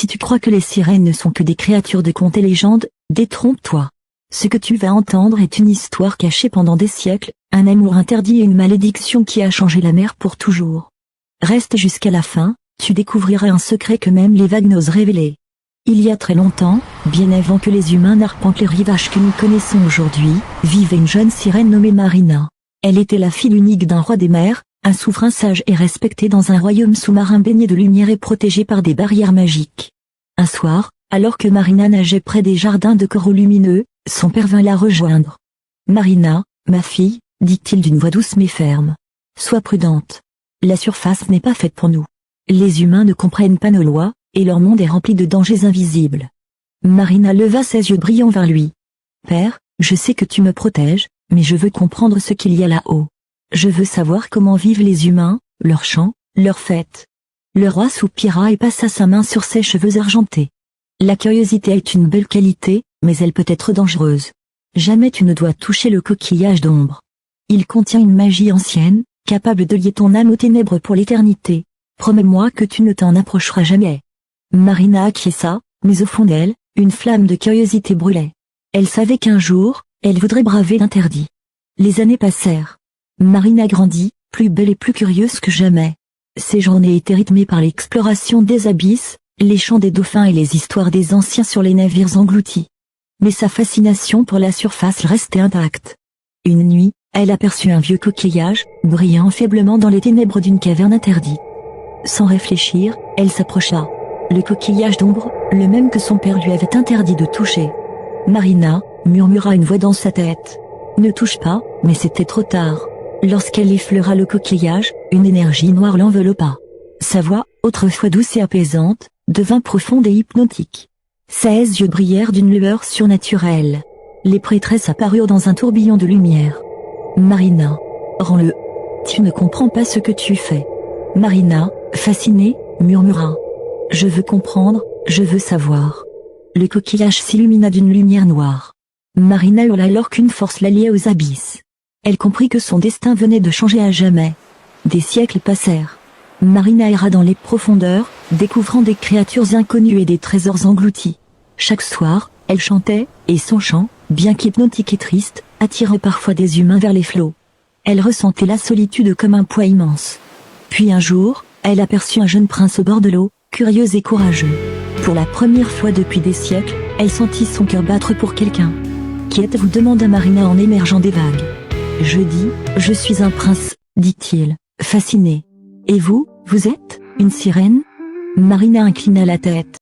tu crois que les sirènes ne sont que des créatures de contes et légendes, détrompe-toi. Ce que tu vas entendre est une histoire cachée pendant des siècles, un amour interdit et une malédiction qui a changé la mer pour toujours. Reste jusqu'à la fin, tu découvriras un secret que même les vagues n'osent révéler. Il y a très longtemps, bien avant que les humains n'arpentent les rivages que nous connaissons aujourd'hui, vivait une jeune sirène nommée Marina. Elle était la fille unique d'un roi des mers, un souverain sage et respecté dans un royaume sous-marin baigné de lumière et protégé par des barrières magiques. Un soir, alors que Marina nageait près des jardins de coraux lumineux, son père vint la rejoindre. « Marina, ma fille, dit-il d'une voix douce mais ferme. Sois prudente. La surface n'est pas faite pour nous. Les humains ne comprennent pas nos lois, et leur monde est rempli de dangers invisibles. » Marina leva ses yeux brillants vers lui. « Père, je sais que tu me protèges, mais je veux comprendre ce qu'il y a là-haut. Je veux savoir comment vivent les humains, leurs chants, leurs fêtes. » Le roi soupira et passa sa main sur ses cheveux argentés. « La curiosité est une belle qualité, mais elle peut être dangereuse. Jamais tu ne dois toucher le coquillage d'ombre. Il contient une magie ancienne, capable de lier ton âme aux ténèbres pour l'éternité. Promets-moi que tu ne t'en approcheras jamais. » Marina acquiesça, mais au fond d'elle, une flamme de curiosité brûlait. Elle savait qu'un jour, elle voudrait braver l'interdit. Les années passèrent. Marina grandit, plus belle et plus curieuse que jamais. Ses journées étaient rythmées par l'exploration des abysses, les chants des dauphins et les histoires des anciens sur les navires engloutis. Mais sa fascination pour la surface restait intacte. Une nuit, elle aperçut un vieux coquillage, brillant faiblement dans les ténèbres d'une caverne interdite. Sans réfléchir, elle s'approcha. Le coquillage d'ombre, le même que son père lui avait interdit de toucher. « Marina » murmura une voix dans sa tête. « Ne touche pas », mais c'était trop tard. Lorsqu'elle effleura le coquillage, une énergie noire l'enveloppa. Sa voix, autrefois douce et apaisante, devint profonde et hypnotique. Ses yeux brillèrent d'une lueur surnaturelle. Les prêtresses apparurent dans un tourbillon de lumière. « Marina, rends-le. Tu ne comprends pas ce que tu fais. » Marina, fascinée, murmura. « Je veux comprendre, je veux savoir. » Le coquillage s'illumina d'une lumière noire. Marina hurla alors qu'une force la liait aux abysses. Elle comprit que son destin venait de changer à jamais. Des siècles passèrent. Marina erra dans les profondeurs, découvrant des créatures inconnues et des trésors engloutis. Chaque soir, elle chantait, et son chant, bien qu'hypnotique et triste, attirait parfois des humains vers les flots. Elle ressentait la solitude comme un poids immense. Puis un jour, elle aperçut un jeune prince au bord de l'eau, curieux et courageux. Pour la première fois depuis des siècles, elle sentit son cœur battre pour quelqu'un. « Qui êtes-vous » demanda Marina en émergeant des vagues. « Je suis un prince, » dit-il, fasciné. « Et vous, vous êtes une sirène ?» Marina inclina la tête.